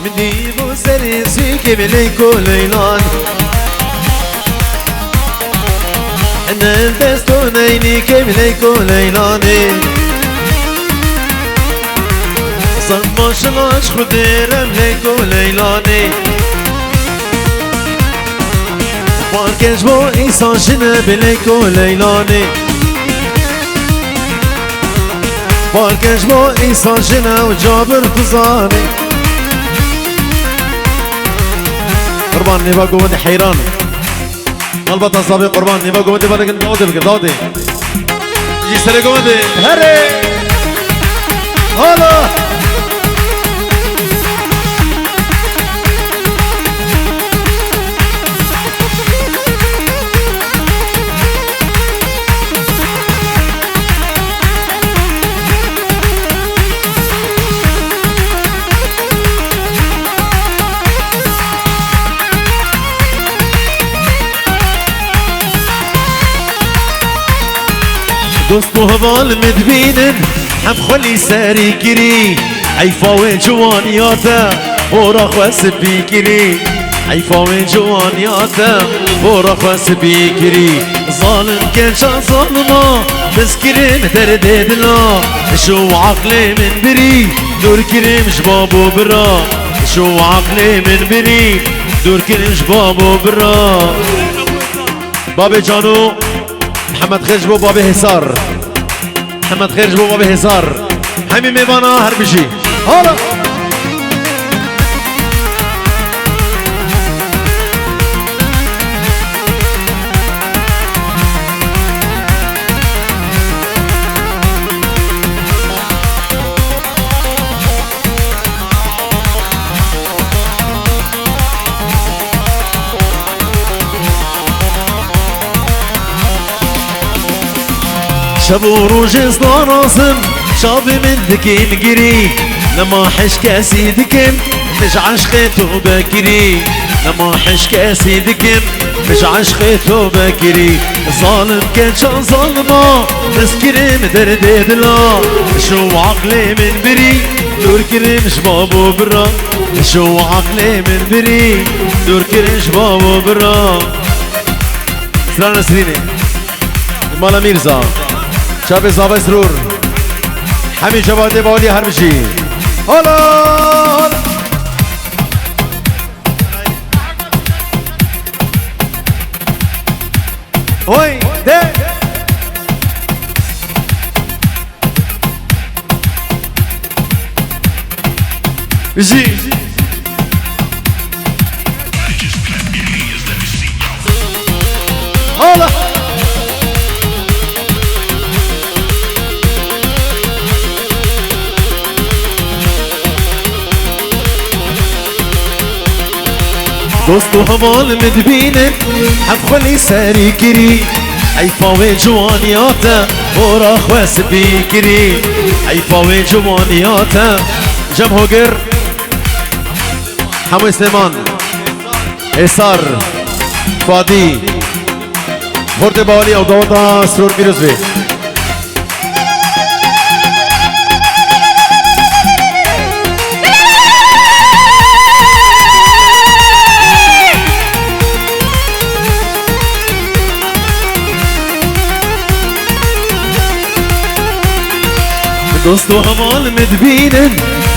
مني بوسري سيكي بليكو ليلان انا البستونيني كبليكو ليلاني صمش لاش خديرم ليكو ليلاني باركش بو إيسان شنا بليكو ليلاني باركش بو إيسان شنا وجابر تزاني قربان نبا قوة حيران قلبت أصابي قربان نبا قوة بارك داودي بك داودي جي سري قوة هري هلا دوستو هبال مدبينن هم خلي ساري كري عيفاوي جوانياتا ورا خواس بيكري عيفاوي جوانياتا ورا خواس بيكري ظالم كان شان ظالما تذكرين درددنا شو عقلي من بري دور كريم جبابو برا شو عقلي من بري دور كريم جبابو برا بابي جانو محمد خرجبو بابي هزار محمد خرجبو بابي هزار همي ميبانا هربشي هلا شبو روجز ناراسم شابي من ذكين قري لما حش كاسي ذكم مش عشقته بكري لما حش كاسي ذكم مش عشقته بكري ظالم كان شان ظالما تذكري مدردد لا شو عقلي من بري دور كريم شبابو برا شو عقلي من بري دور كريم شبابو برا سلام سريني مالا ميرزا شاب زابا سرور همین جواد بالی هر بشی هلا هلا وای ده بشی هلا دوستو همان مدبينن حفخلي ساري كري عيفاوي جوانياتا ورا خواس بيكري عيفاوي جوانياتا جم هوجر حمو سليمان إسار فادي خورد باولي او دوتا سرور بيروزوي دوستو همان مدبينن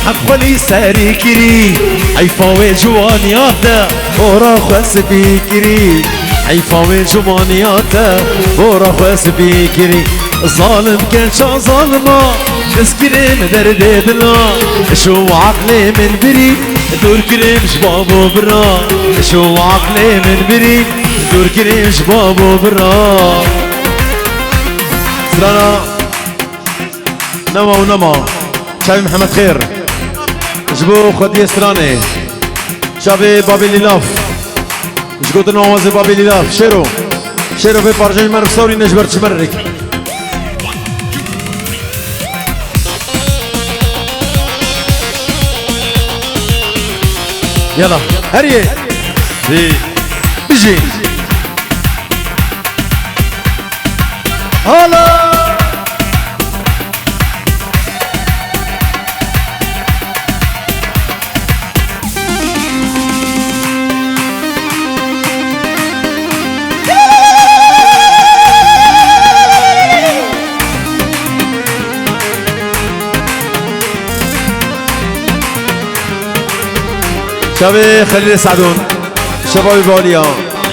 حفخلي ساري كري عيفاوي جوانياتا ورا خواس بيكري عيفاوي جوانياتا ورا خواس بيكري ظالم كان شان ظالما تذكري مدرددنا شو عقلي من بري دور كريم شبابو برا شو عقلي من بري دور كريم شبابو برا سرانا نما ونما شابي محمد خير جبو خدي سراني شابي بابي ليلاف جقود نوازي بابي ليلاف شيرو شيرو في بارجين مرف سوري نجبر تشبرك يلا هريه بيجي هلا شباب خليل سعدون شباب بوليا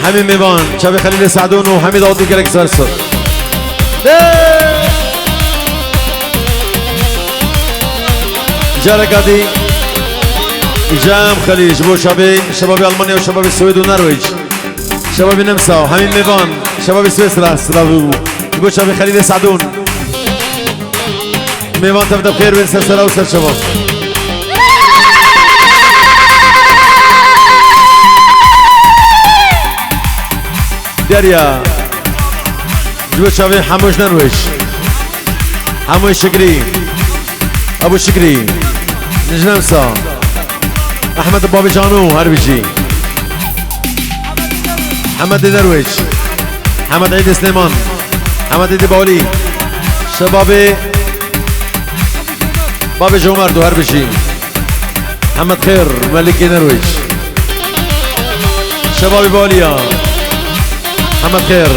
حميد ميبان شباب خليل سعدون وحميد عوضي كلك سرسر جاركادي جام خليل جبو شباب ألمانيا وشباب السويد والنرويج شباب النمسا وحميد ميبان شباب سويسرا سلافو جبو شباب خليل سعدون ميبان تبدأ بخير وين سلسلة وسر شباب داريا جبو شباب حموش نرويج حموش شكري ابو شكري نجنمسا احمد بابي جانو هربجي محمد درويش محمد عيد سليمان محمد عيد باولي شبابي بابي جومردو هربجي محمد خير ملكي درويش شبابي باوليا محمد خير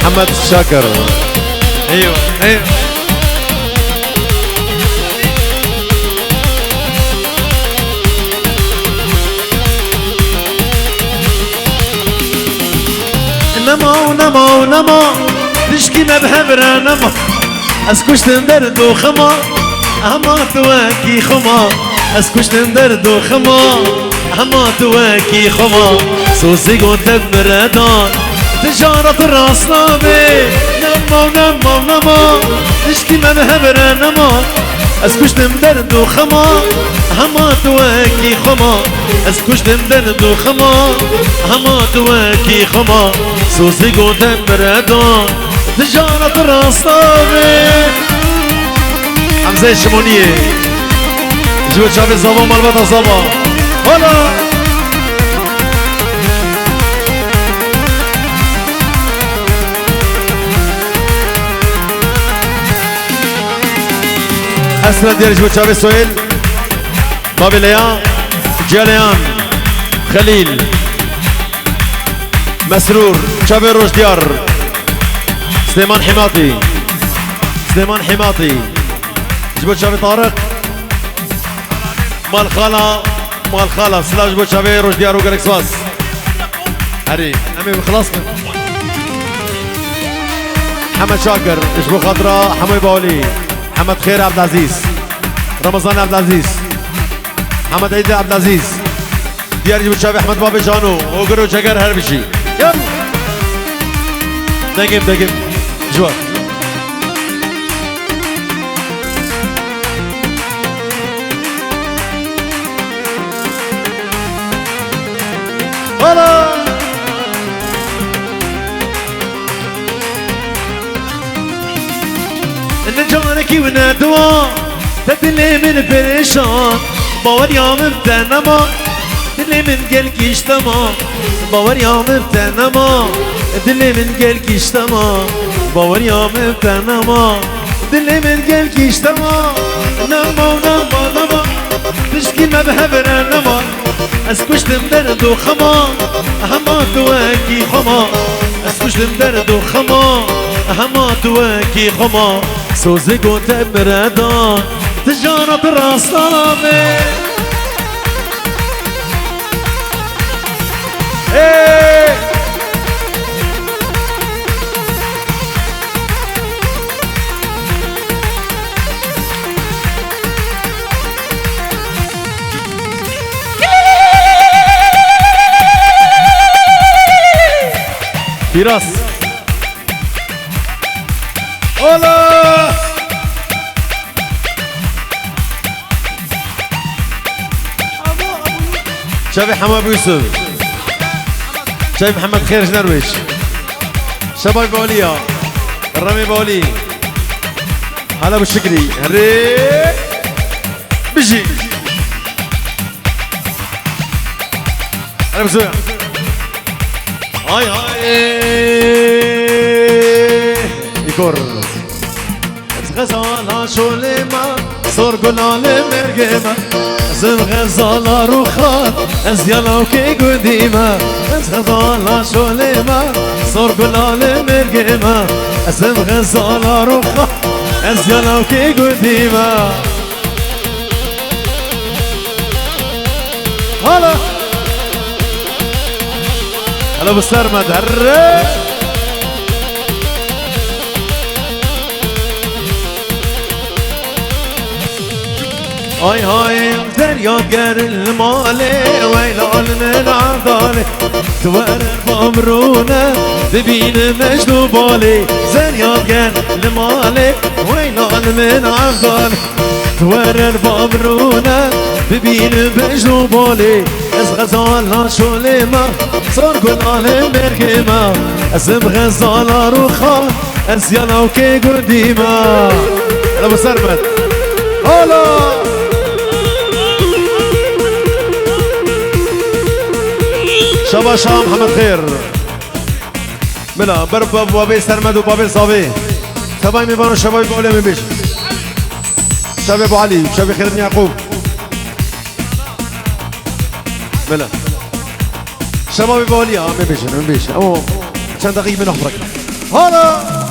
محمد شاكر ايوه ايوه نما تشكي مبهبرة نما اسكوش تندردو خما اما تواكي خما اسكوش تندردو خما اما تواكي خما سوزي قوتك بردان تجارة الراس نامي نما تشكي مبهبرة نما اسكوش تندردو خما اما تواكي خما اسكوش تندردو خما اما تواكي خما سوزي قدام بردان تجارة الرصابي حمزة الشمونية جوة شافي الزبا مالبطة زبا هلا أسرة ديال جوة شافي سويل بابي ليان جياليان خليل مسرور شافي روش ديار سليمان حماطي جبوت شافي طارق مال خالة سلاح جبوت شافي روش ديار وقالك سواس هري امي خلاص محمد شاكر جبو خضراء حموي باولي محمد خير عبد العزيز رمضان عبد العزيز محمد عيد عبد العزيز ديار جبوت شافي احمد بابي جانو وقرو شكر هربشي يلا دقم جوار هلا النجاركي ونادوا تدلي من بريشان باور يا مبتنما دلي من قلقي اجتمع باور يا مبتنما دلي من قلقي اجتمع باور يا مبتنما دلي من قلقي اجتمع نما تشكي مبهبنا نما اسكوش تمدرد وخما هما تواكي خما اسكوش تمدرد وخما هما تواكي خما سوزك وتبردان تجارة الراس طلبي فراس هلا شافي حمام ابو يوسف شايف محمد خير جنرويش شباب باوليا الرمي باولي هلا ابو الشكري هري بيجي انا بسوي هاي يكور غزالا شوليما صور قلال مرقما زم غزالا روخات ازيالا وكي قديما غزالا شوليما صور قلال مرقما زم غزالا روخات ازيالا وكي قديما هلا هلا بالسرمد هرّي هاي هاي زرياقر المالي ويلال من عضالي توارر بامرونه ببين مجدو بالي زرياقر المالي ويلال من عضالي توارر بامرونه ببين مجدو بالي از غزالا شوليما صار قلال مرقما ازم غزالا روخا از يالاو كي قديما انا بسرمت هلا شبا شام محمد خير بلا برب بابي سرمد وبابي صافي شباب ميبانو شباب بقولي من بيش شباب ابو علي شباب خير بن يعقوب بلا شباب ابو علي من بيش او كان دقيقة من اخبرك هلا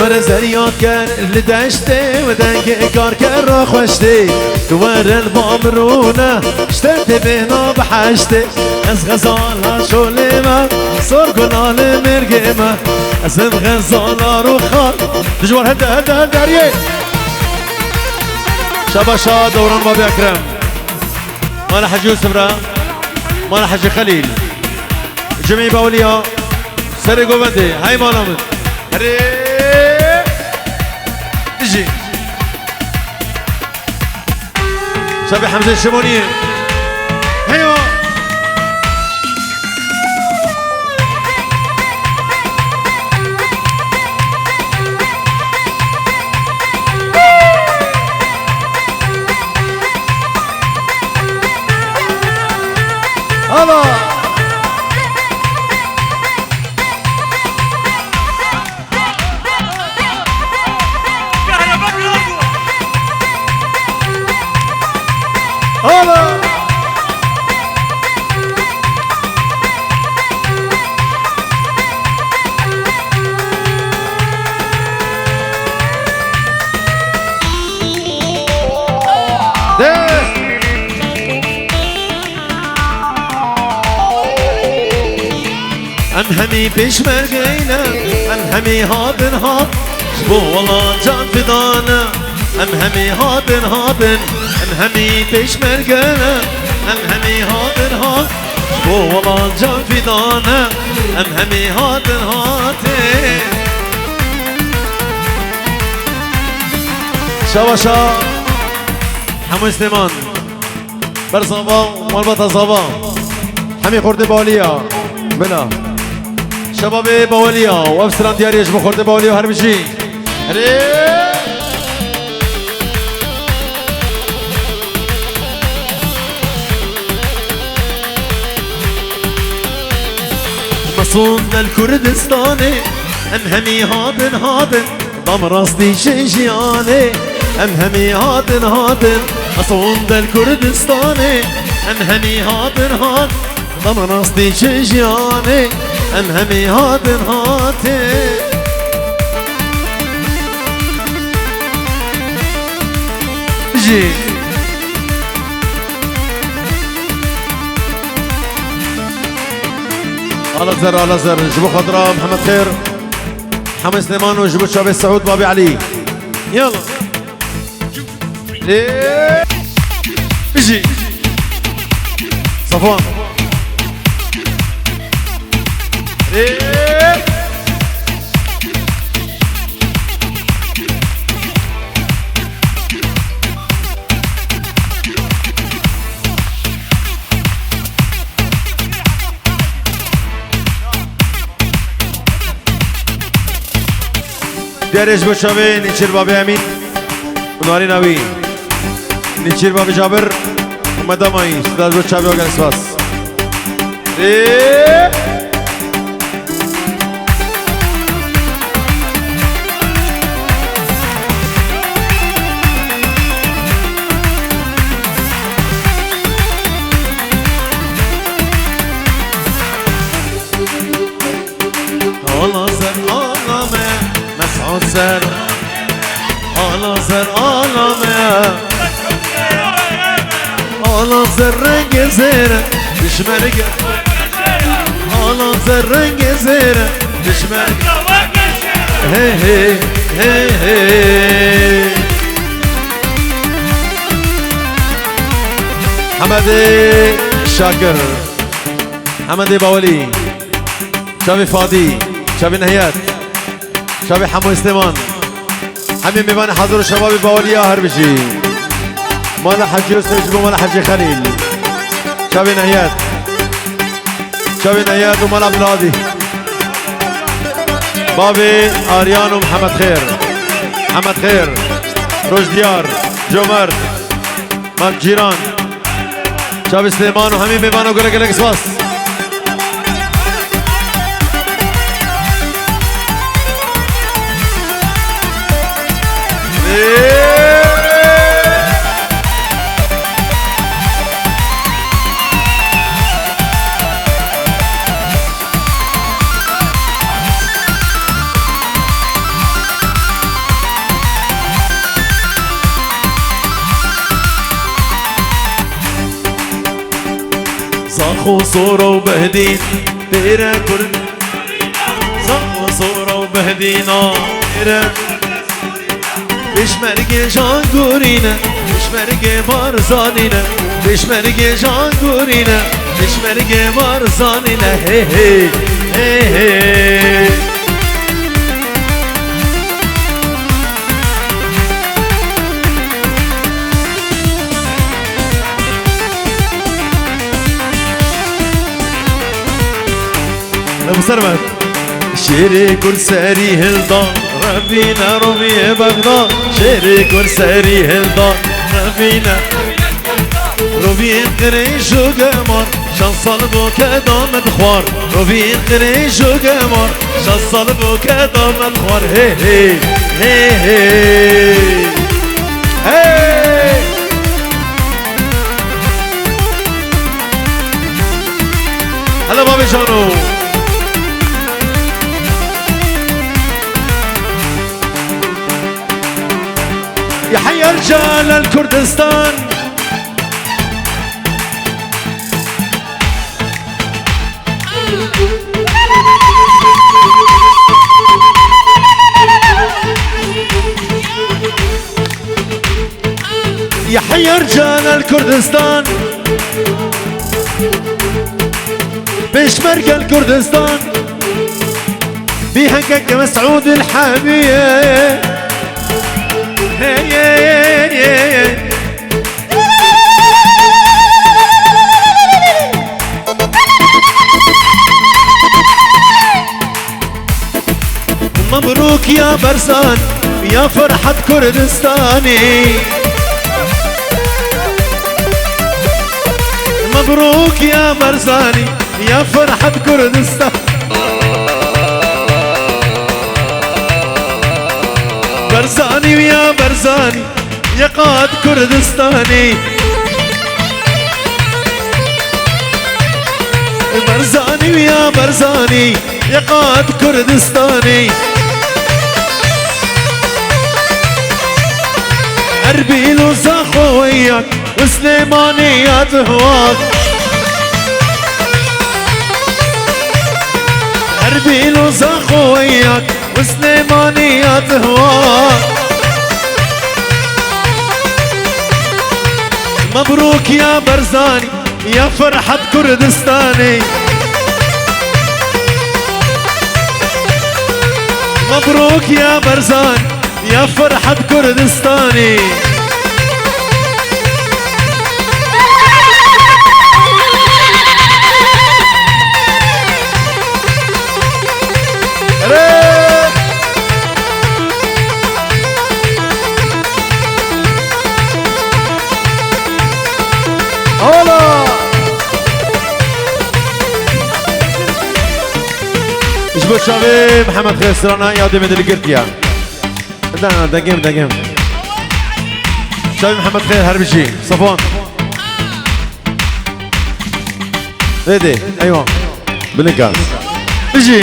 ورا زريات كان اللي دشتي ودنق كار كر خوشتي ورا البامرونه اشترت بهنا بحشتي از غزالا شوليما صار قنال مرقما از غزالا روخا تجوار هدا دريه شباشا دوران بابي اكرم مالا حجي يوسف را مالا حجي خليل جميع باوليا سري قوبندي هاي مالا من هري تجي شبي حمزة الشمونية هيو الله هلا انهمي بيش مرقينا انهمي هادن هاد شبو والله جان فدانا انهمي هادن انهمي بيش مرقينا انهمي هادن هاد شبو والله جان فدانا انهمي هادن شواشا حمو سليمان برصابا والبطا صابا حمي خورد باليا بلا شباب باولیا و افسران دیاریش بخورده باولیا هر بشی مصون الكردستاني انهمي هادن ضم راسني شنجياني انهمي هادن مصون الكردستاني انهمي هادن ضم راسني شنجياني انهمي هادن جي على زر جبو خضراء محمد خير حمد سليمان وجبو شابي السعود بابي علي يلا جي صفوان دیارش بشوی نیچر بابی امین منواری نوی نیچر بابی جابر اومدم آیی صداز بشوی آگر اسواس على زر آلامه على زر رنگ زيره بشمرقه على زر رنگ زيره بشمرقه هي هي هي هي حمدي شاكر حمدي باولي شافي فادي شافي نهيات شافي حمو سليمان همين بيبان حضور شباب باولي آهر بشي مالا حجي يوسف ومالا حجي خليل شافي نهيات شافي نهيات ومالا عبد الهادي بابي آريان ومحمد خير محمد خير روش ديار جومر مال جيران شافي سليمان وحمين بيبان وقول لك اسواس صاخو صورة وبهدين تيرا كرد صاخو صورة وبهدينا تيرا بشمرقه جان قورينا بشمرقه بارزانينا بشمرقه جان قورينا بشمرقه بارزانينا هي هي هي هي ابو سرمت شيري كل ساري هلدان ربينا رومي بغداد شيري كل ساري هلدان ربينا روبي قريش وقمر شنصل بو كدام الخوار روبي قريش وقمر شنصل بو كدام الخوار هي هي هي هي هي هلا بابي جانو يا حي رجال الكردستان يا حي رجال الكردستان بشمرق الكردستان بيهنكك مسعود الحبيب مبروك يا برزان يا فرحة كردستاني مبروك يا برزاني يا فرحة كردستان برزاني ويا برزاني يا قائد كردستاني برزاني ويا برزاني يا قائد كردستاني أربيل وزاخو وياك وسليماني يا تهواك أربيل وزاخو وياك وسليماني يا تهواك مبروك يا برزاني يا فرحة كردستاني مبروك يا برزاني يا فرحة كردستاني هلا اجبر شابي محمد خير سرانا يا دي مدل قرتيا دقيم شابي محمد خير هربشي صفوان ايدي ايوه بالانكاس اجي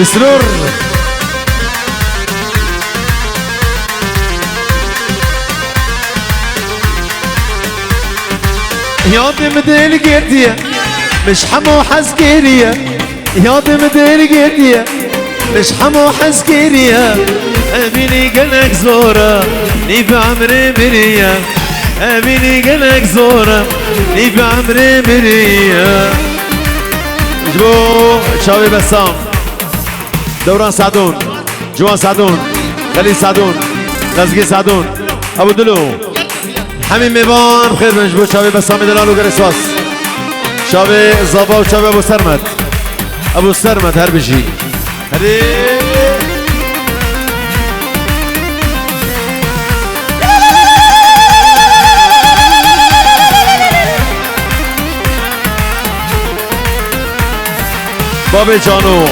السرور ياضي مدير قردية مش حمو حسكيرية ياضي مدير قردية مش حمو حسكيرية أبيني قلق زورة نيف عمري برية أبيني قلق زورة نيف عمري برية جبو شاوي بسام دوران سعدون جوان سعدون خليل سعدون غزقي سعدون أبو دلو حميم ميبان بخير من جبو شاوي بسام دلال وقريسواس شاوي الزابا وشاوي أبو سرمت أبو سرمت هربجي هدي بابي جانو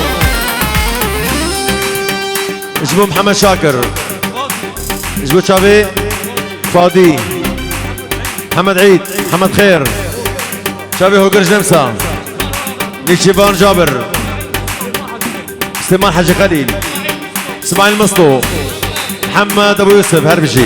جبو محمد شاكر جبو شافي فادي محمد عيد محمد خير شافي هوجرج نمسا نيشيبان جابر سليمان حاجي خليل اسماعيل مصطو محمد ابو يوسف هربشي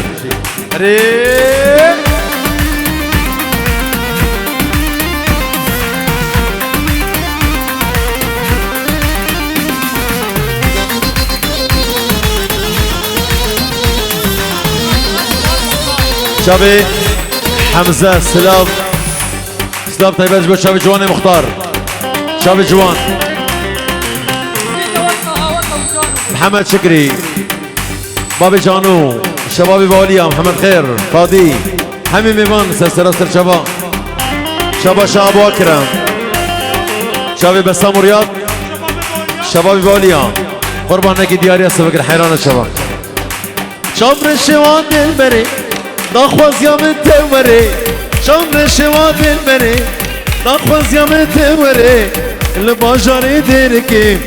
شافي حمزة سلاف طيبة جبو شافي جواني مختار شافي جوان محمد شكري بابي جانو شبابي بوليا محمد خير فادي حميم ايمان سلسلة شباب شاب اكرم شافي بسام ورياض شبابي بوليا قربان نكي دياريا سبق الحيران الشباب شمر الشوان البري ناخوز يا من توري شمر الشوان البري ناخوز يا من توري اللي باجاري ديركي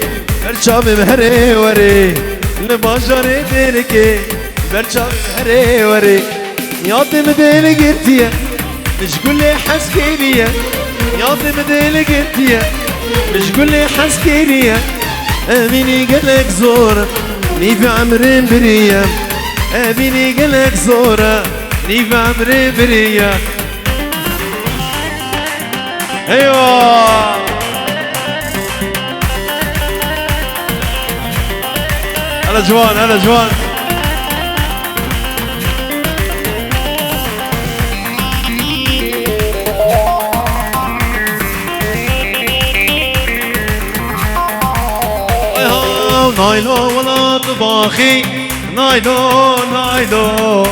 برچاوی مهره وری لباجاری دیرکی برچاوی مهره وری یادم دل گرتیه مشغول حسکیریه یادم دل گرتیه مشغول حسکیریه امینی قلق زوره نیف عمرین بریه امینی قلق زوره نیف عمرین بریه ايوه هلا جوان هلا جوان نايلو ولا طباخي نايلو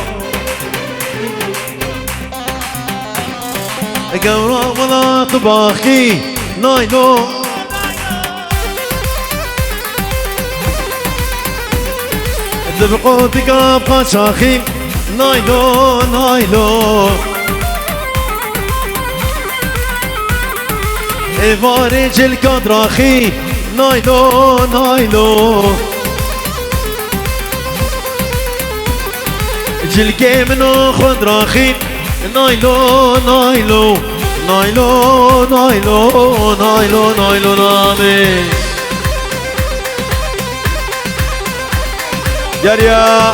قورا ولا طباخي نايلو دبقو تقاب قاشاخي نايلو إفارج الكدراخي نايلو جلكي منو خدراخي نايلو نامي دياريا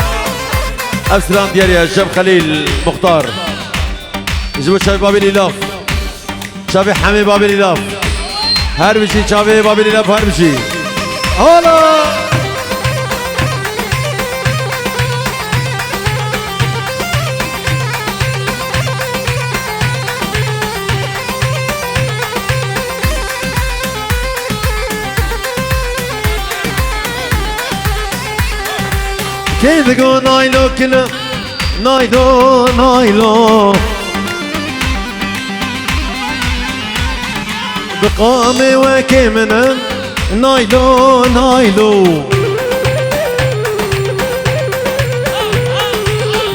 أبسلان دياريا الشاب خليل مختار جبو شافي بابي ليلاف شافي حمي بابي ليلاف هربشي شافي بابي ليلاف هربشي هلا كيف تقول نايلو كله نايلو بقامي وكيمنا نايلو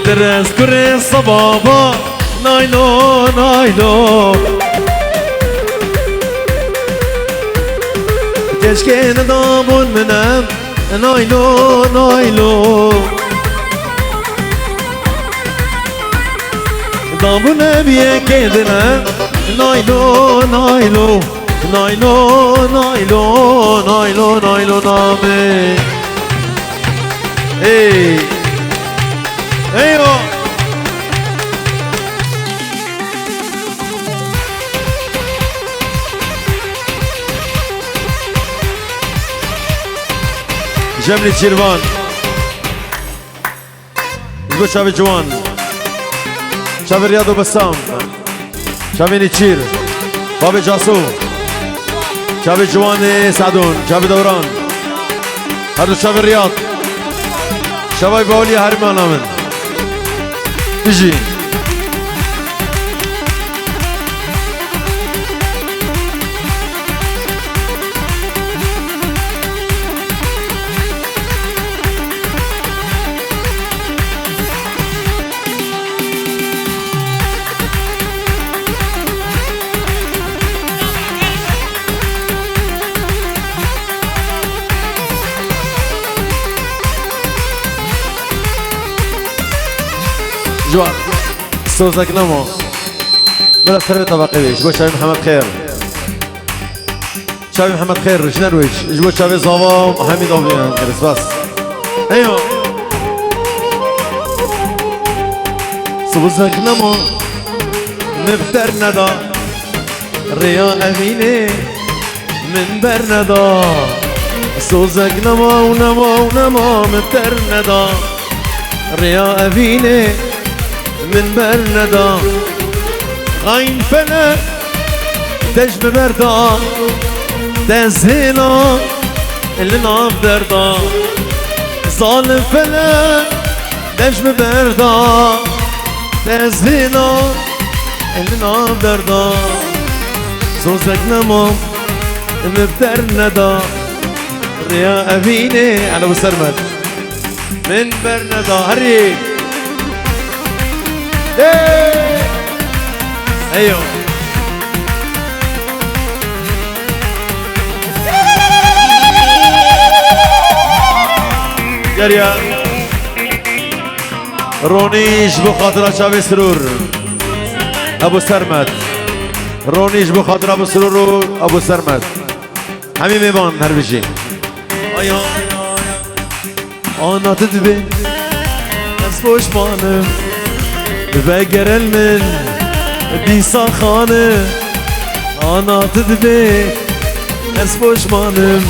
درس كري صبابا نايلو تشكين ضامن منام نايلو ضامن بيه كيدنا نايلو نايلو نايلو نايلو نايلو نامي اي ايوه جملة شيروان يقول شافي جوان شافي رياض وبسام شافي نيتشير بابي جاسو شافي جوان سعدون شافي دوران هذا شافي الرياض شافي باولي هرمان امن تجي جوار صوتك نمو بلا سرية طبقي ليش جوا شافي محمد خير شافي محمد خير جنرويج جوا شافي صواب حميد أبيان كرس بس أيوه صوتك نمو نفتر ندا ريا أميني من برندا صوتك نمو نمو نمو نفتر ندا ريا أميني من برندا غاين فلك دجم بردا دزهنا اللي ناف دردا ظالم فلك دجم بردا دزهنا اللي ناف دردا صوصك نمام مبتر ندا ريا أبيني على أبو سرمد من برندا هري ايوه جريا رونيش بخاطر شافي سرور ابو سرمد رونيش بخاطر ابو سرور ابو سرمد همین میبان هر بشی آیا آنا تدبی از پشمانم بگر المن دیسا خانه آنا تدبی از پشمانم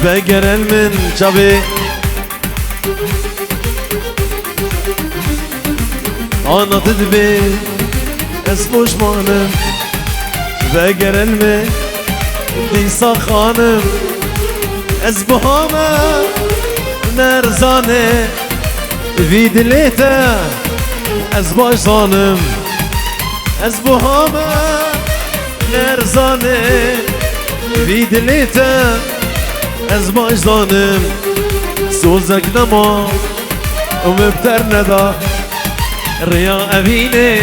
بگر المن چابی آنا تدبی از پشمانم بگر المن دیسا خانم از بهامه نرزانه في دليته از باش ظالم از بهامه نرزانه في دليته از باش ظالم سوزك نما ومبتر ندا ريا أبيني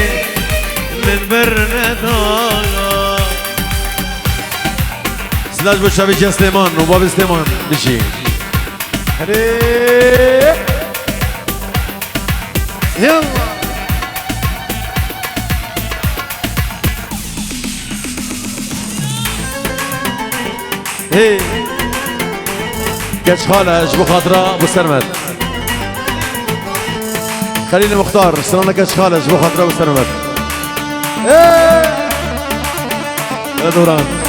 من برندا سلاش بشابي سليمان وباب سليمان بشي يلا هي كاش خالج بخاطرة ابو سرمد خليل مختار سلامنا كاش خالج بخاطرة ابو سرمد يا دوران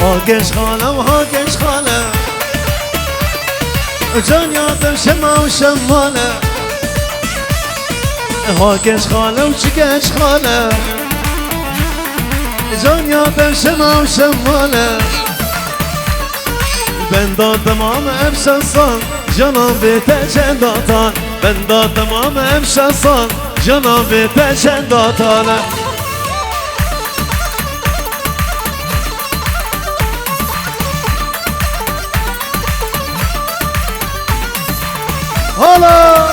هاكش خالة وهاكش خالة جان ياطم شمع وشمالة هاكش خالة وشكش خالة جان ياطم شمع وشمالة بندا تمام امشى صان جنابي تجنداتان بندا تمام امشى صان جنابي تجنداتان هلا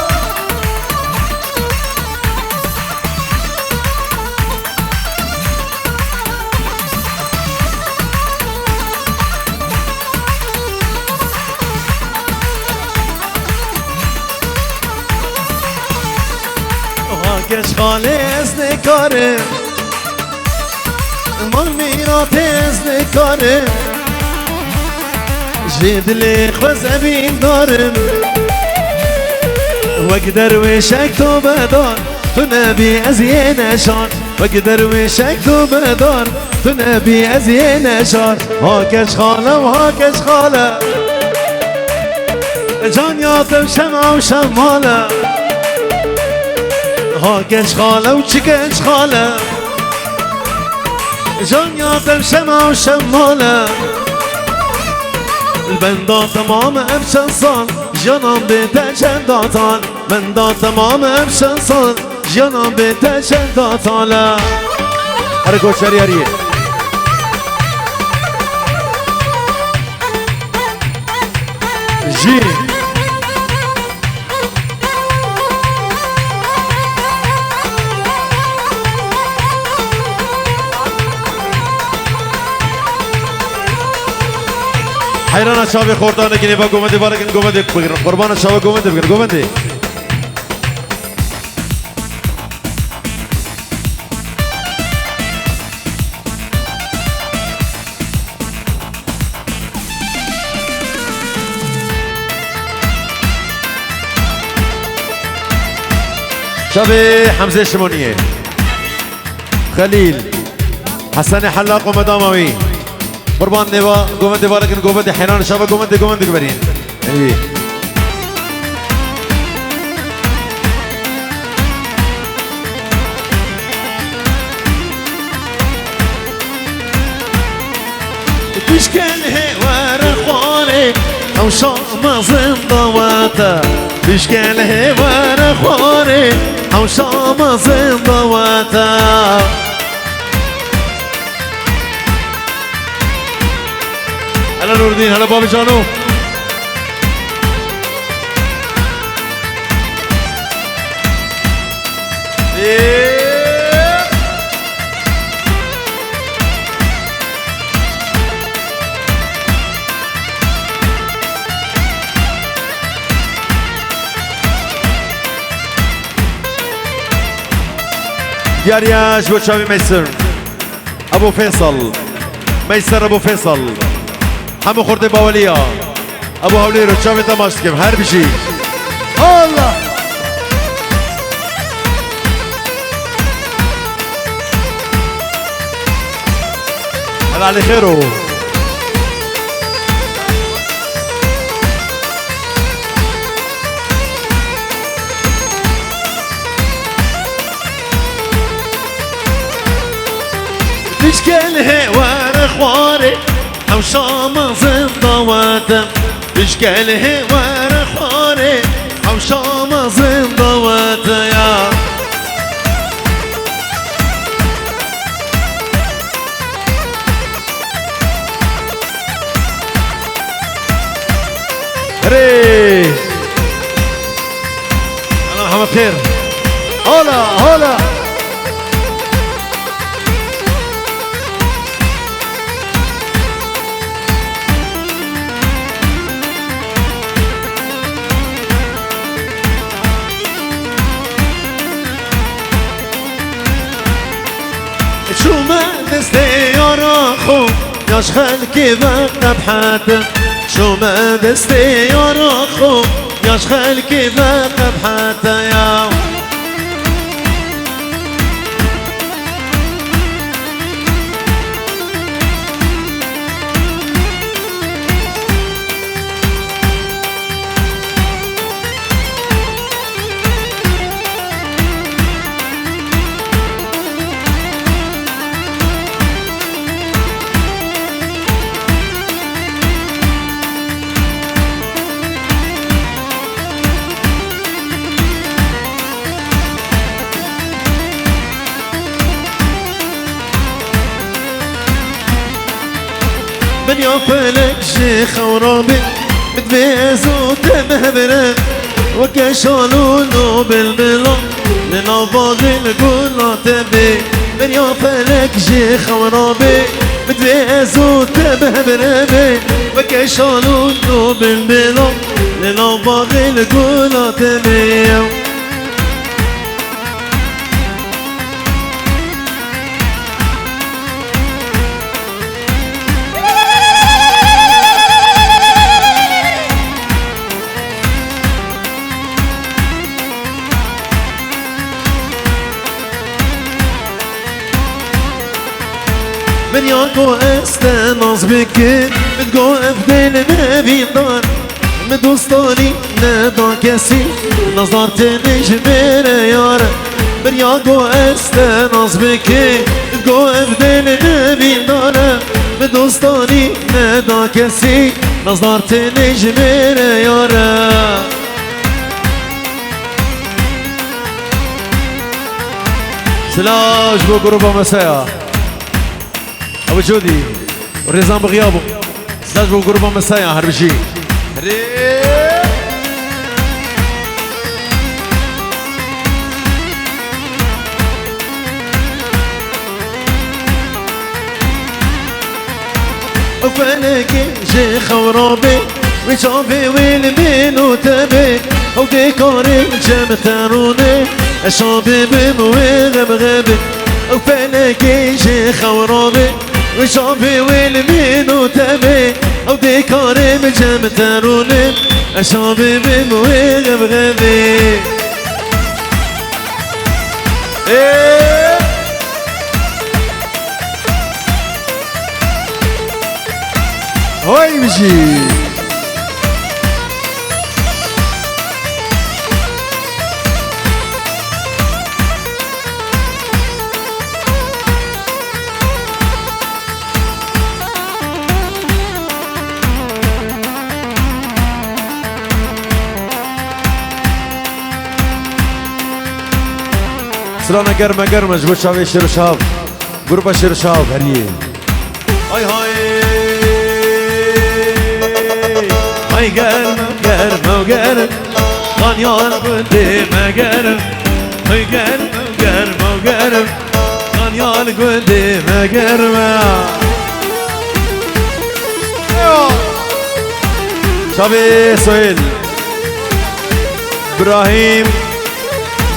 اشغال ازن کارم مال میرات ازن کارم جدلی خوز بین دارم وقت درویشک تو بدار تو نبی از یه نشان وقت درویشک تو بدار تو نبی از یه نشان هاکش خاله و هاکش خاله جان یادم شمع و شماله هاکش خاله و چکش خاله جان یادم شمع و شماله البندا تمام افشن سال جانم به تشن داتال بندا تمام افشن سال جانم به تشن داتال هر کوچری هریه جی حیران شاب خوردانه کنی با گومده بارکن گومده بگیرن قربان شاب گومده بگیرن گومده شاب حمزه شمونیه خلیل حسن حلاق و مداموی قربان نوا گومنده بارکن گومنده حیران شبا گومنده برین ایوی بشكله ورخواني او شام زندواتا بشكله ورخواني او شام زندواتا هلا نور الدين هلا بابي جانو دیاریاش بو شاوی میسر ابو فیصل میسر ابو فیصل همه خورده باولیا ابو حولی رو شاوی تماش کم هر بشی الله هلا علي خيرو بشكله ورخواري او شام زندواتا بشكله ورخواري او شام زندواتا يا ريش انا محمد خير هلا هلا شو ما دستي يا خو ياش خلكي بقى بحاتم شو ما دستي يا خو ياش خلكي بقى بحاتم يا من يوفلك شيخ ورابي متبيز وتمهبرة وكشالولو بالبلا لنباغي نقول تبي من يوفلك شيخ ورابي متبيز وتمهبرة وكشالولو بالبلا لنباغي نقول تبي برياقو استناز بك بتقو افدل نبي دار مدوستاني ندا كسي نظرت نجبر يار برياقو استناز بك بتقو افدل نبي دار مدوستاني ندا كسي نظرت نجبر يار سلاش بو جروبا مساء ابو جودي والرزان بغيابه سلاش بو جروبا مساء هربشي وفلك شيخ ورابي وشافي والمين وتبي وديكور الجمتروني الشابي بمويغ بغبي وفلك شيخ ورابي وشافي والمين وتبي وديكور الجمتروني الشابي بمويغ بغبي هاي بجي سلانا قرمة قرمة جبو شافي شيرو شاب قربة شيرو شاب هريه هاي هاي قرمة قرمة وقرم غنيان قديمة قرم هاي قرمة قرمة وقرم غنيان قديمة قرمة شافي سهيل إبراهيم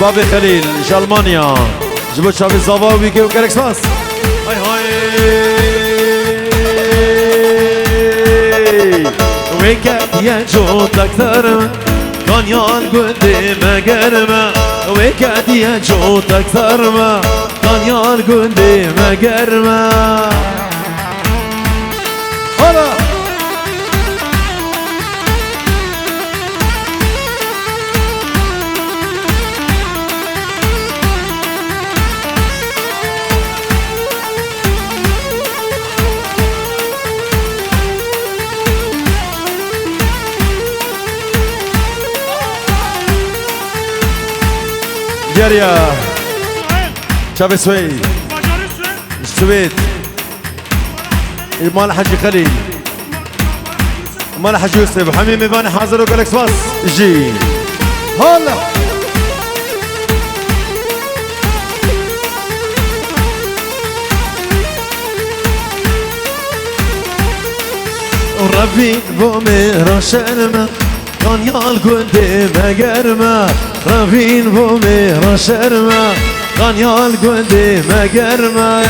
بابي خليل جالمانيا جبت شافي زافا وبيكي وكاركس باس هاي ويكا يا جود اكثر غنيان قديمة قرمة ويكا يا جود اكثر ما غنيان قديمة قرمة هلا دياريا شافي سويد السويد مال حجي خليل مال حجي يوسف حميمي باني حاضر وقالك باص جي هلا وربي بومي رشرمه غنيال قديمة قرمة رافين بومي رشرمة غنيال قديمة قرمة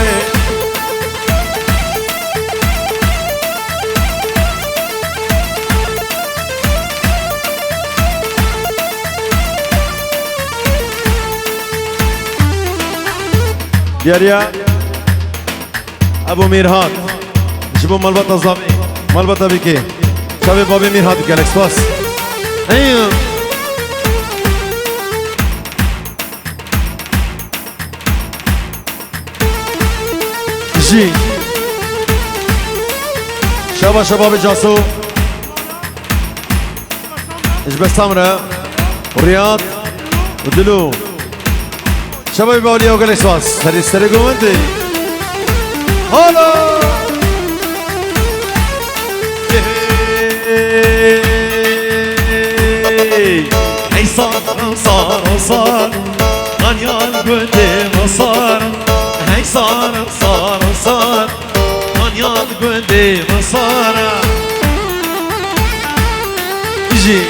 دياريا ابو ميرهات جيبوا مالبطة زابي مالبطة بكي شابي بابي ميرهات جالكس باس ايوه جي شباب جاسو اجبه سمرة ورياض ودلو شباب باوليا وقال اسواس هذه استرقوا انت هلا هي صار غنيان قديم صار هي صار غنيان قديم صار جي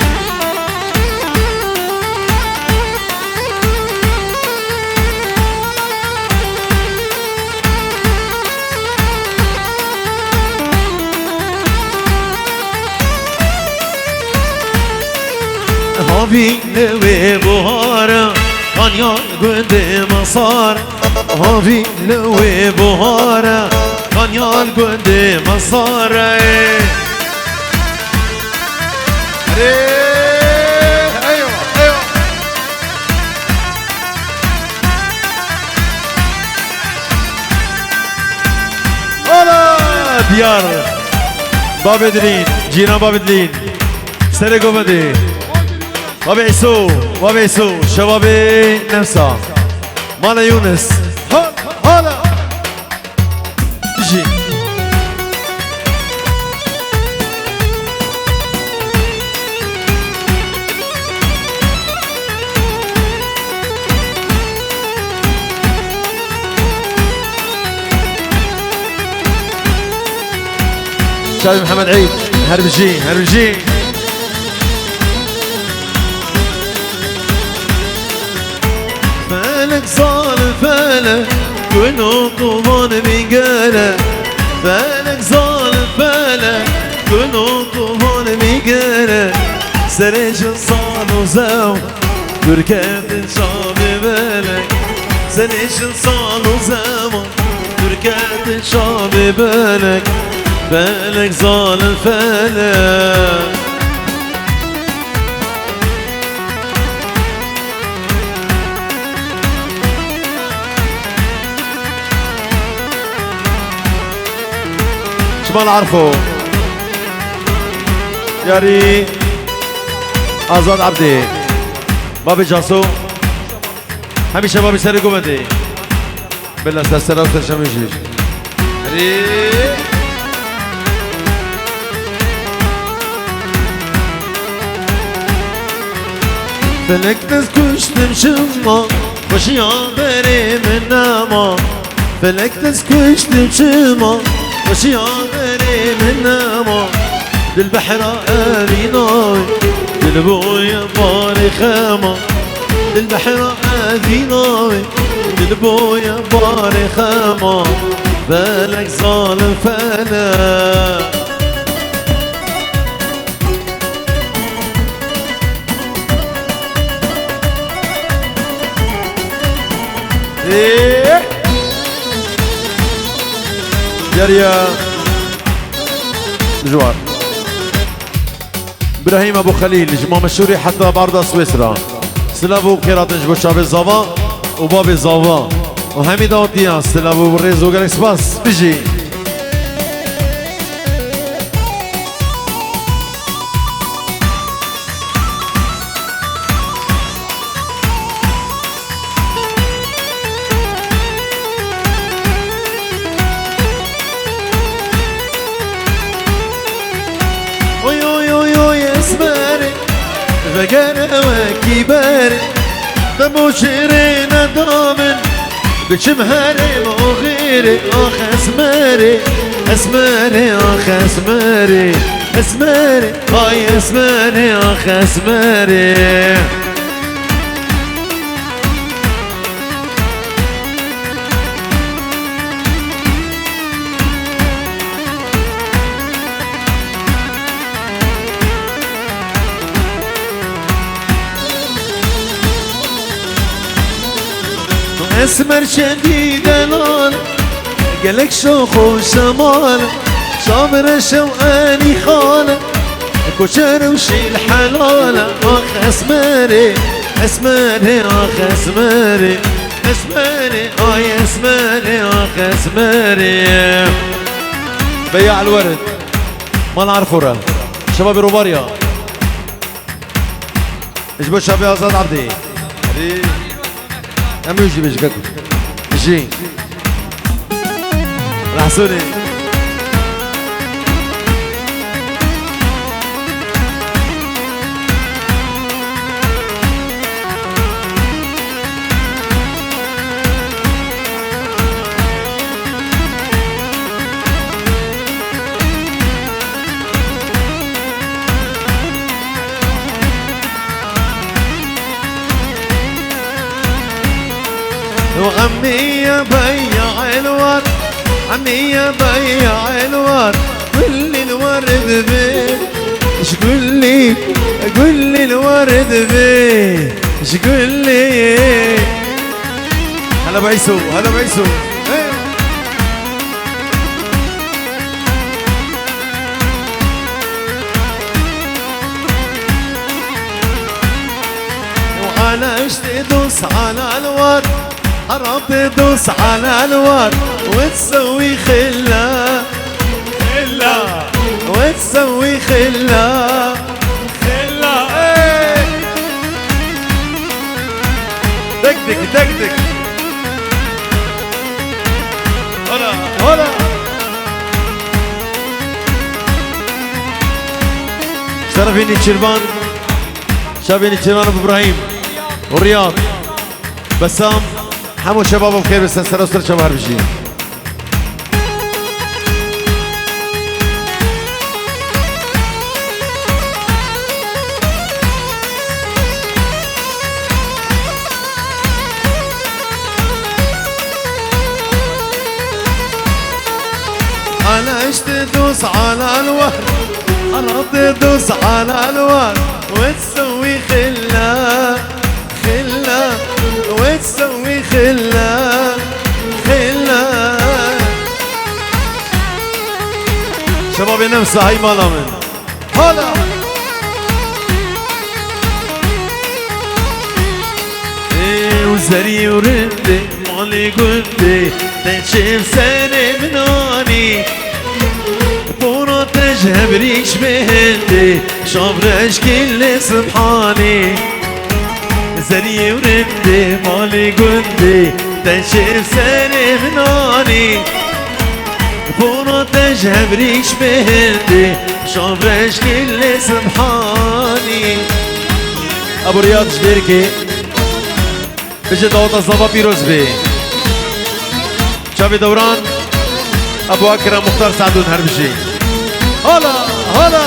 هابي لوي بهارة غنيان قديم صار هابي لوي بهارة خانيال قدي مصاري ايوه ايوه ولا ديار باب دلين جينا باب دلين سرقوا بدي باب عيسو باب عيسو شبابي نفسها مالا يونس هلا جي شايف محمد عيد هربجي هربجي فالك ظالم فالك كله طوفان بقالك فالك ظالم فالك كله طوفان بقالك سريش صال وزاو تركات شعب بالك سريش صال وزاو تركات شعب بالك فالك ظالم فالك شو ما نعرفه ياري آزاد عبدي بابي جاسو همي شبابي سرقوا بدي بالله سلسلة وترشم يجيش فلك تسكوش تمشما وش يعبري من ناما فلك تسكوش تمشما وش يعبري من ناما للبحر آذيناي للبويا باري خاما للبحر آذيناي للبويا باري خاما بالك ظالم فانا ايه جريا جوار ابراهيم ابو خليل جمع مشهوري حتى بعرض سويسرا سلافو بخيرات نجبو شعب الزافا وبابي الزافا وحميد اوتيان سلافو بالريز وقالك سباس بيجي فقر وكبار دمو شيرين دامن بشمهري وغيري اخ اسماري اسماري اخ اسماري اسماري هاي اسماري اخ اسماري اسمر شديد لون قالك شوخ وشمال صابر شوقاني خالة كشر وشيل حلالة اخ اسمري اسمري اخ اسمري اسمري اي اسمري اخ اسمري بياع الورد ما نعرفه راه شباب روباريا اجبر شباب آزاد عبدي عم يجي بيجي كده جي رحسوني وعمي يا بيع الورد عمي يا بيع الورد كل الورد بيه ايش قولي قولي الورد بيه ايش قولي هلا بعيسو هلا بعيسو على تدوس على الواد حرام تدوس على الواد وتسوي خلا خلا وتسوي خلا خلا ايه دقدق دقدق هلا هلا شرفيني شربان شرفيني شربان ابو ابراهيم والرياض بسام حمو شباب بخير بس سنة وسر شباب هربشي أنا عشت تدوس على الوهر أنا تدوس على الوهر وتسوي خلا خلا وتسوي خلا خلا شباب النمسا هاي مالا من هلا ايه وزري ورندي مالي قلبي تنشف سنة مناني بورا تجهب ريش بهندي شافرش كل سبحاني زري ورندي مالي قندي تنشف سنة مناني بورا تجهب ريش بهندي شافرش كل سبحاني ابو رياض شبيركي بجد اوضا الزبا بيروز بي شابي دوران ابو اكرم مختار سعدون هربشي هلا هلا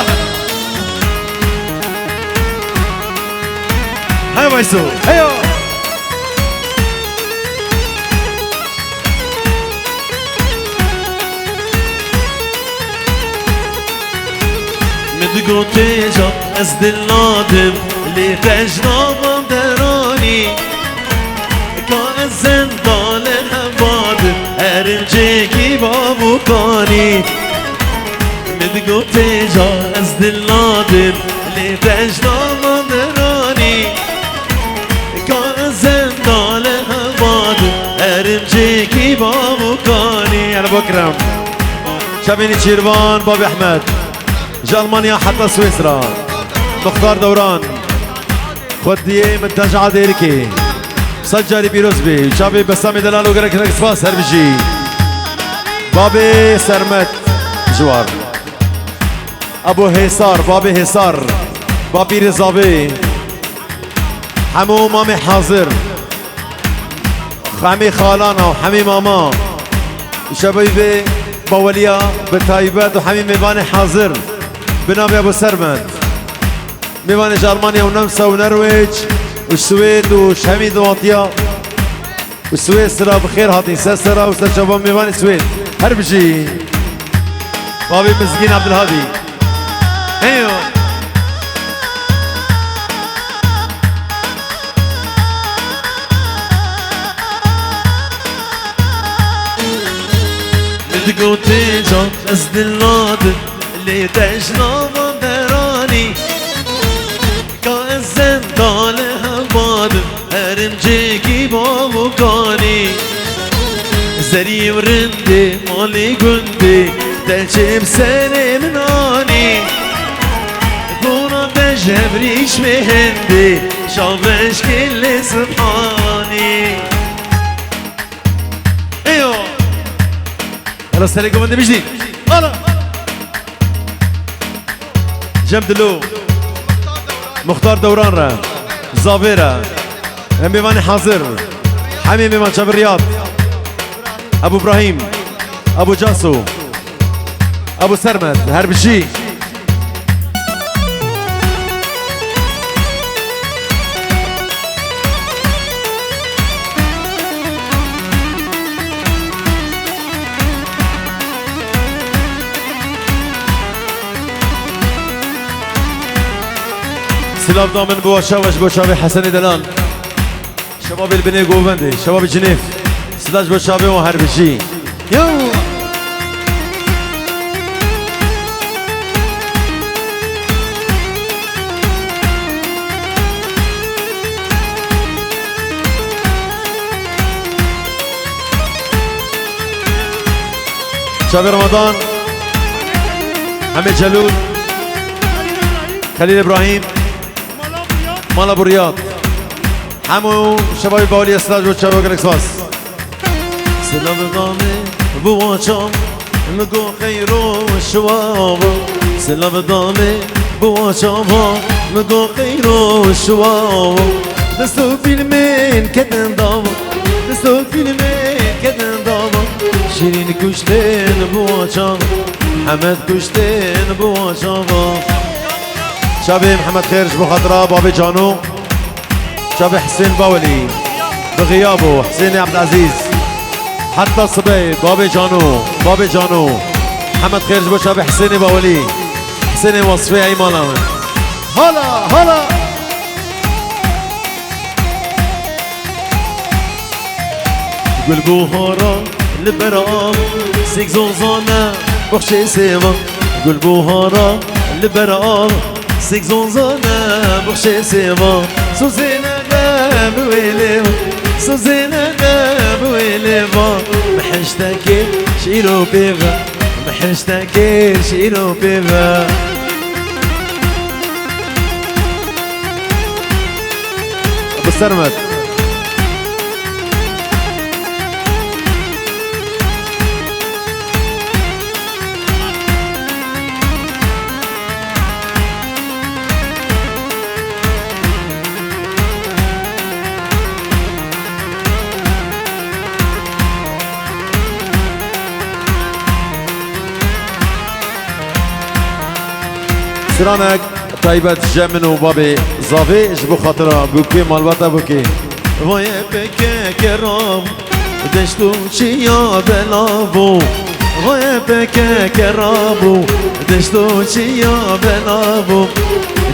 هاي مايسو ايوه مدقو تيجا ازد النادم اللي تجنا بندراني كأزن ضالها بادم ارمجيكي بابو كاني مدقو تيجا ازد النادم اللي تجنا بندراني كأزن ضالها بادم ارمجيكي بابو كاني انا بكرم شابيني شيرفان بابي احمد جرمانيا حتى سويسرا مختار دوران خديه من تجعة ديركي سجلي بيروزبي شابي بسامي دلالو قرق نقصفاس هربجي بابي سرمت جوار ابو هيسار بابي هيسار بابي رزابي حمو مامي حاضر حمي خالانا وحمي ماما شبيبي بوليا بتايبات وحمي ميباني حاضر بنامي ابو سرمت ميباني جرمانيا ونمسا ونرويج والسويد وشميد ومطيا والسويسرا بخير هاتي سسرا وسجبان ميباني السويد هربجي بابي مسكين عبد الهادي ايوه مدقو تيجا ازد النادم اللي تجنا بندراني كأزن ضالها بادم ارمجيكي بابو كاني زري ورندي مالي قندي تلجب سنة مناني بورا تجهب ريش بهندي شافش كل سبحاني ايوه هلا السلام عليكم بجديد هلا جمدلو مختار دوران را زافيرا هم بيماني حاضر حمي بيمان شاب الرياض ابو ابراهيم ابو جاسو ابو سرمد هربشي سلام ضامن بوشاوش بوشاوي حسني دلال شباب البني جوفندي شباب جنيف سلاش بوشاوي وهربشي يو شاب رمضان، حمد جلول، خليل ابراهيم، مال ابو رياض، حمو شباب باولي اسلاج وشباب الاكساس. سلام دامي بو شام لقو خير والشواب، سلام دامي بو شام لقو خير والشواب. دستو فيلمين كدن داما، دستو فيلمين كدن داما. شيرين كشتين بو شام، حمد كشتين بو شام. شابي محمد خيرش بخضراء بابي جانو، شابي حسين باولي بغيابه، حسين عبد العزيز، حتى الصبي بابي جانو، بابي جانو، محمد خيرش بو شابي حسين باولي، حسين وصفي اي مالا. هلا هلا قل بوهارا لبرام سيك زوزانا بخشي سيما. قل بوهارا لبرام سيك زوزانا بخشي سيما. سوزينا غاب ويليما، سوزينا غاب ويليما. محشتكي شيرو بيغا، محشتكي شيرو بيغا. ابو سرمد سرانك طيبة جمن وبابي زافي جبو خاطرها بوكي مالباتا بوكي. ويا بكا كرام دشتو شيا بلابو، ويا بكا كرابو دشتو شيا بلابو.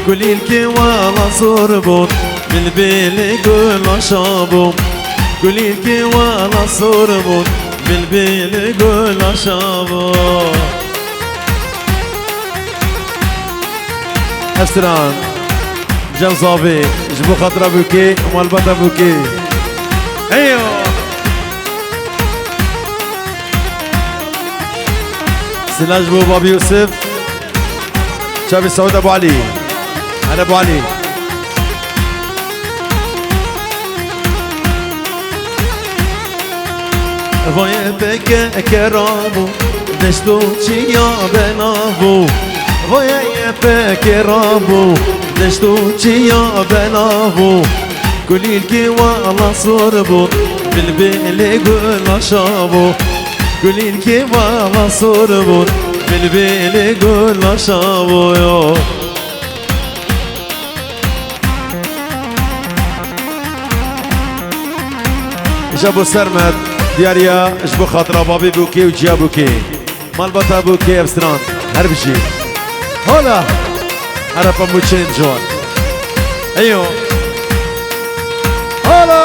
كل الكوالا صربون بالبيل قول شابو، كل الكوالا صربون بالبيل قول شابو. أسران جوزافي جبو خطرة بوكي ومالبطة بوكي. ايوه سلاج بو بابي يوسف، شابي سعود ابو علي، انا ابو علي. ويا بكا كرامو دشتو يا بنابو، ويا بكرابو دشتو يا بنابو. كل الكوالا صربو بالبيل قول شابو، كل الكوالا صربو بالبيل قول شابو. جابو سرمد دياريا جبو خاطرة بابي بوكي وجيا بوكي مالبطا بوكي ابستران هربشي. هلا عرفة موتشين جوان. ايوه هلا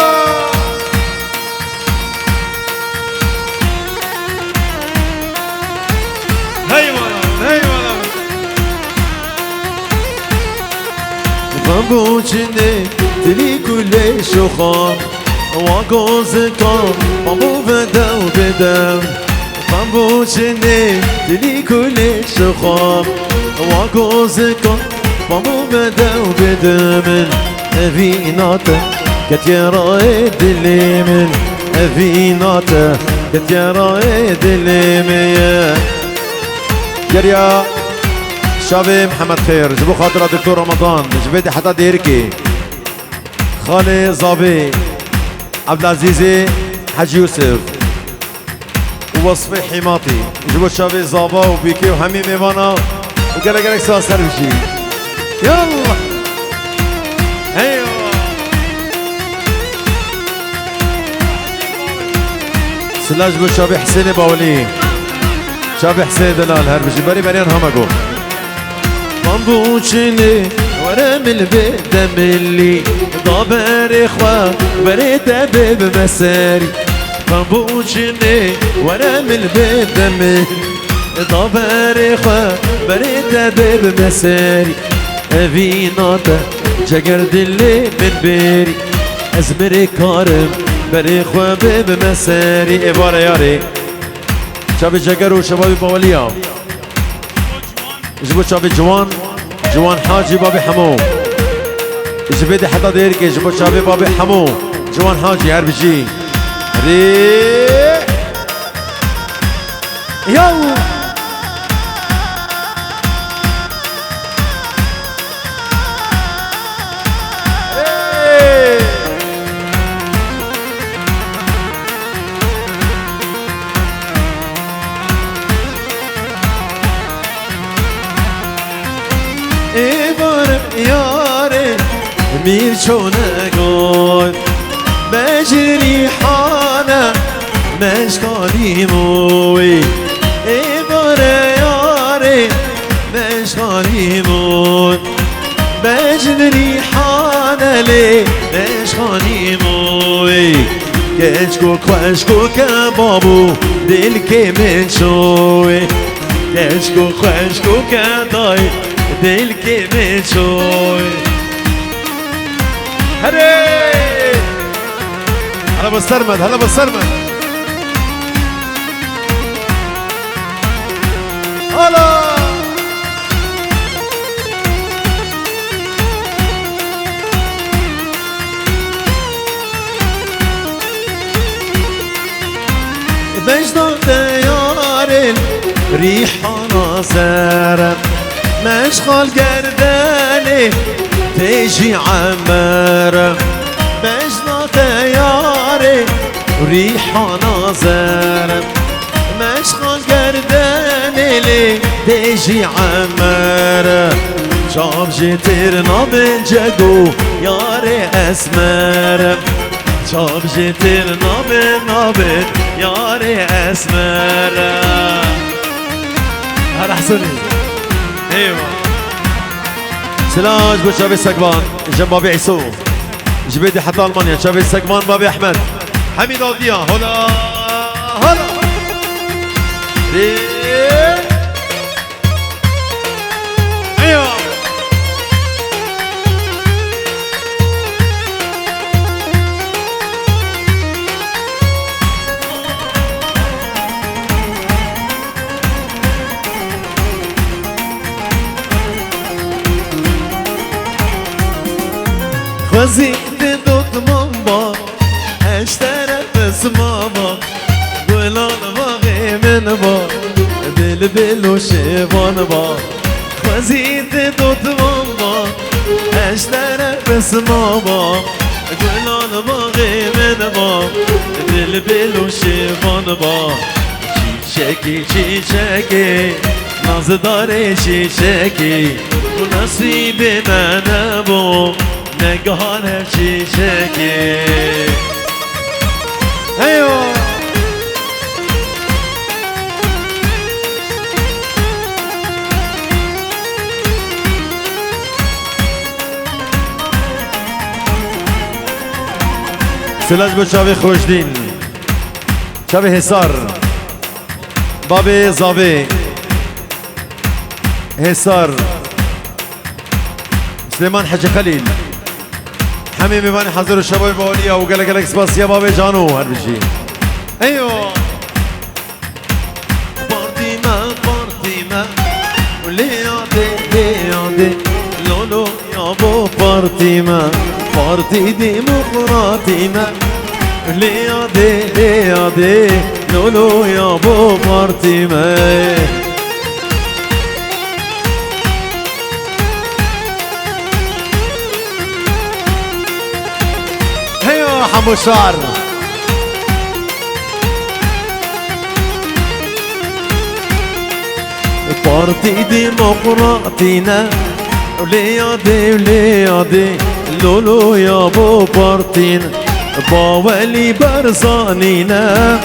ايوه ايوه بامبوچني تلي كل شخام واقوزكم بامبو بدا وبدا. بامبوچني تلي كل شخام واقوزكم بامبو بدا وبدا. من افيناته كتيرا اللي من افيناته كتيرا اللي من. يا شابي محمد خير جبو خاطر دكتور رمضان جبتي حتى ديركي. خالي زابي عبد العزيزي حاج يوسف ووصفي حماطي جبو شابي زابا وبيكي وحمي ميوانا وقال لك سوا سربشي. يلا ايوه سلاج بو شابي حسين باولي، شابي حسين دلال هربشي بري بريان همكو. بامبوچني ورم البيت دملي ضابر اخوة بريت ابيب مساري. بامبوچني ورم البيت دملي ضابر اخوة بريت ابيب مساري. افيناتا جگر دلي من بيري ازمري كارم بري اخوة بيب مساري. ابارة ياري شباب جگر و شباب باولیا جبو شباب جوان حاجی بابی حمو جبید حدا دیر که جبو شباب بابی حمو جوان حاجی هر بجی ری يو میر چونه گل مجری حانا مشکالی موی ای باره یاره مشکالی موی مجری حانا لی مشکالی موی کشکو خوشکو کبابو دل که من شوی کشکو خوشکو کدای دل که من شوی هلا بالسرمد هلا بالسرمد هلا مجنون ديار ريحنا زارم مشغل گردني تيجي عمارة مجنون ديار ريحنا زارم مشغل گردني لي تيجي عمارة شاب جترنا من جگو يار اسمرم شاب جترنا من نابد يار اسمرم هلا حسوني ايوه سلاج بو شابي سقمان جنب بابي عيسو جبيدي حتى المانيا شابي سقمان بابي احمد حميد اوديا هلا هلا ايوه خزيت دوت ماما اشترت اسماما قولان باغي من با بلبل وشيبان با خزيت دوت ماما اشترت اسماما قولان باغي من با بلبل وشيبان با شيشكي نازدار شيشكي ونصيب من بو نگهان شیشگی ايوه سلاج با شاوی خوشدین شاوی حسار بابی زاوی حسار سليمان حاج خليل حميمي باني حضر الشباب بوليا وقال لك سباس يا بابي جانو هالشي ايوه بارتيما وليادي لولو يا بو بارتيما بارتي ديمقراطيما ليادي لولو يا بو بارتيما حمو الشعر بارتي ديمقراطينا وليادي لولو يا بو بارتينا باولي برزانينا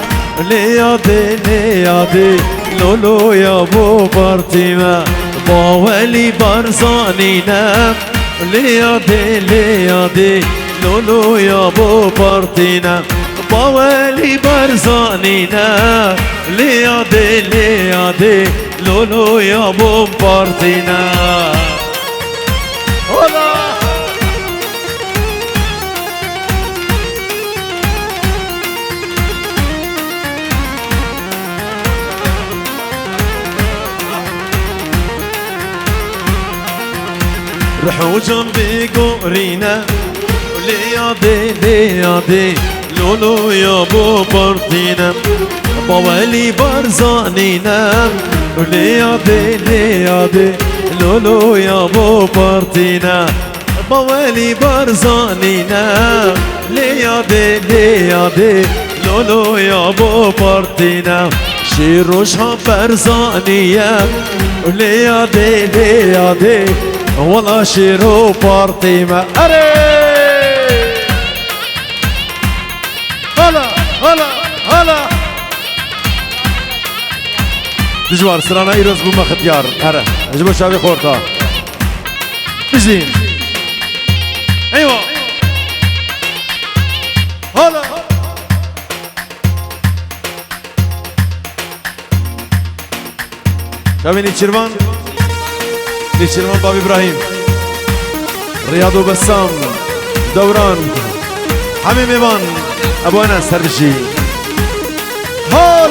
ليادي لولو يا بو بارتينا باولي برزانينا ليادي لولو يا بو بارتينا باولي برزانينا ليادي لولو يا بو بارتينا روحوا جنبي قورينا ليادي لولو يا بو بارتينا بوالي برزانينا ليادي لولو يا بو بارتينا بوالي برزانينا ليادي لولو يا بو بارتينا شيروشها برزانية ليادي والله شيرو بارتيما أري هلا دجوار سرانا ايروز بوما ختيار هرا اجبو شابي خورتا بجدين ايوه هلا شابي نيتشيرمان بابي ابراهيم رياض وبسام دوران حميم ايمان ابو انس هربشي هول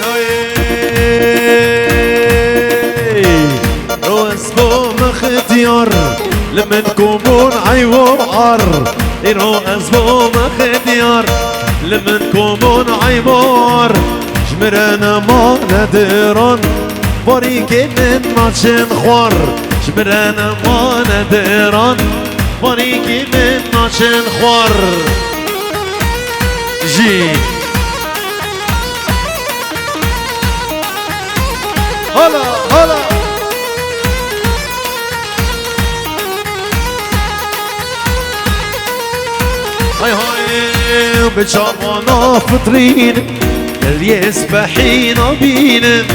هاي روز بوم اختيار لمن كومون عيوار روز بوم اختيار لمن كومون عيوار جمرنا ما ندران باريك من ناشن خوار جمرنا ما ندران باريك من ناشن خوار جي هلا هاي بجامانا فطرين اللي يسبحين بينم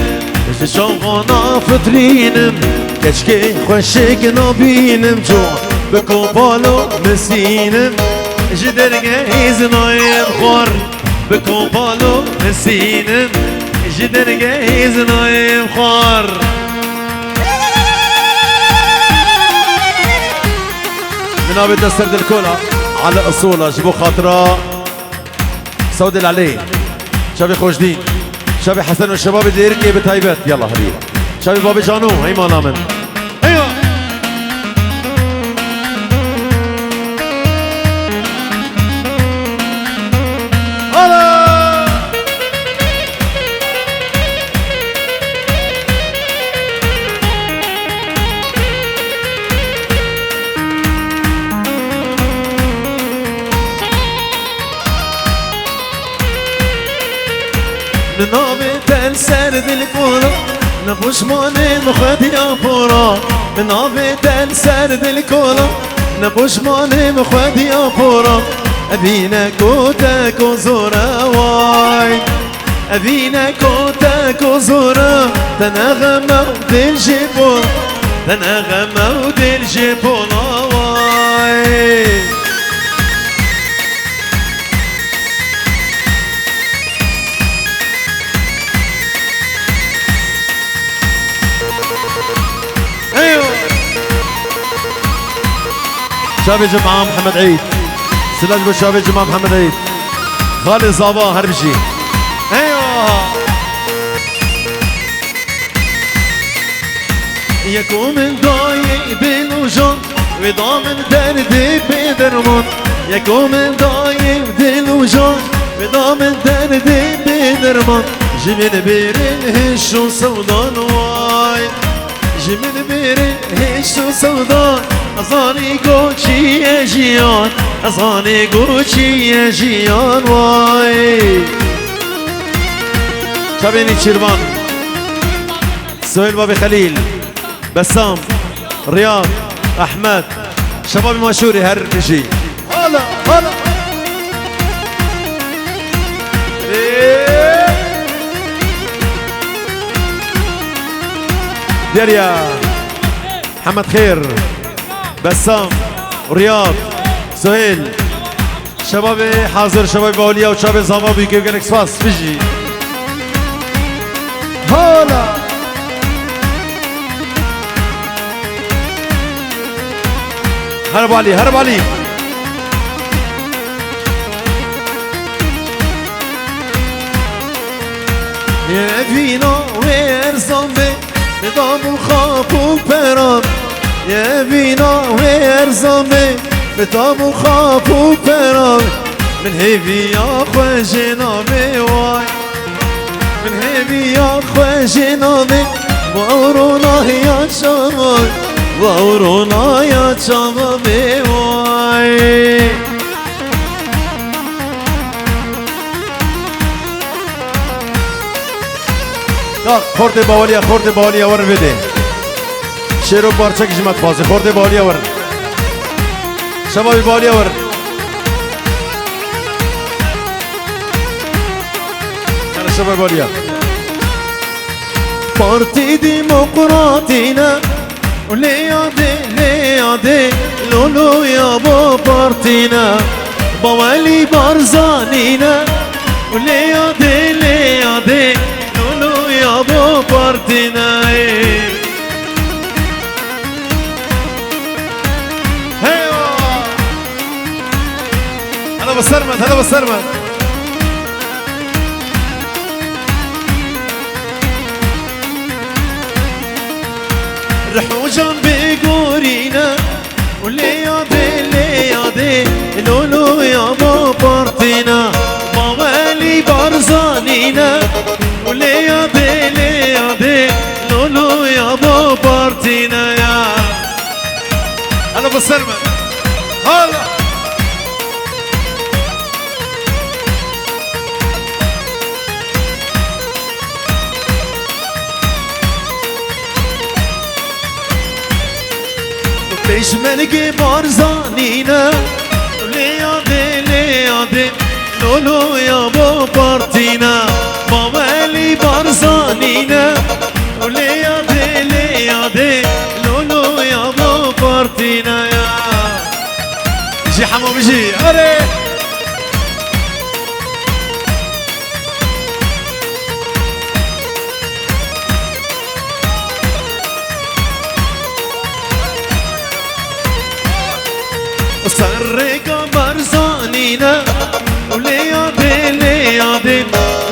بجامانا فطرين كشكي خوشك نبينم جو بكوبالو مسينم جدر جاهز نايم خور بكوبالو مسينم جدر جاهز نايم خور من ابي تسرد الكولا على اصولها جيبوا خاطرها سود العلي شابي خوجدين شابي حسن والشباب اللي يركي بتهيبات يلا حبيبي شابي بابي جانو هي ما نامن ايوه من نابي تنسرد الكورة نبوش ماني مخدي أبورا من نابي تنسرد الكورة نبوش ماني مخدي أبورا أبينا كوتك وزورا واي أبينا كوتك وزورا تنغم ودي الجيبون تنغم ودي الجيبون واي شابي جمعة محمد عيد سلاج بالشابي جمعة محمد عيد خالد صابا هربشي ايوه يكون من ضايق بالوجود وضامن دردي بدرمون يكون من ضايق بالوجود وضامن دردي بدرمون جميل بيرن هشو سودان واي جميل بيرن هشو سودان أصاني قوشي يا جيان أصاني قوشي يا جيان واي شابيني تشيرمان سهيل بابي خليل بسام رياض أحمد شباب مشهوري هربشي هلا ديريا محمد خير بسام رياض سهيل شبابي حاضر شبابي باوليا وشبابي زامابي كيف قالك سفاس فيجي هلا هربوا علي يا فينا ويرزمي بدام الخاف وبرام يا فينا ويرزمي بدام الخاف وبرام من هيفي يا خواجنا بواي من هيفي يا خواجنا بي وأورونا يا شباب وأورونا يا شباب بواي خورده باولیا ور بده شیرو پارچه کشمت فازه خورده باولیا ور شبابی باولیا ور یعنی شبابی باولیا پارتی دیموکراتینا لیاده لولو یا با پارتینا با ولی بارزانینا لیاده لولو یا با پارتینا هلا بالسرمد هلا بالسرمد رحو جنبي قورينا وليادي لولو يا با بارتينا موالي بارزانينا وليادي لولو يا با بارتينا يا هلا بالسرمد هلا Peşmerge barzanina Leyade Lolo ya bo partina Maveli barzanina Leyade Lolo ya bo partina ya جي حمو بيجي هلا Sarrega barzanina Leyade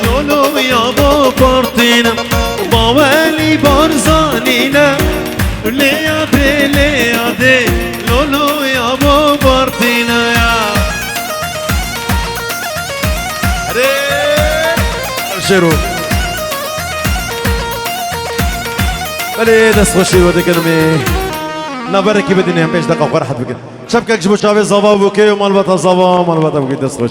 Lolo ya bo partina Maveli barzanina Leyade Lolo ya bo partina ya شيرو بله دست خوشی رو دکنمی نبره که بدینیم 5 دقیقه خور حد بکن شب که جبو شاوه زوا بوکی و مال بطا زوا مال بطا بکی دست خوش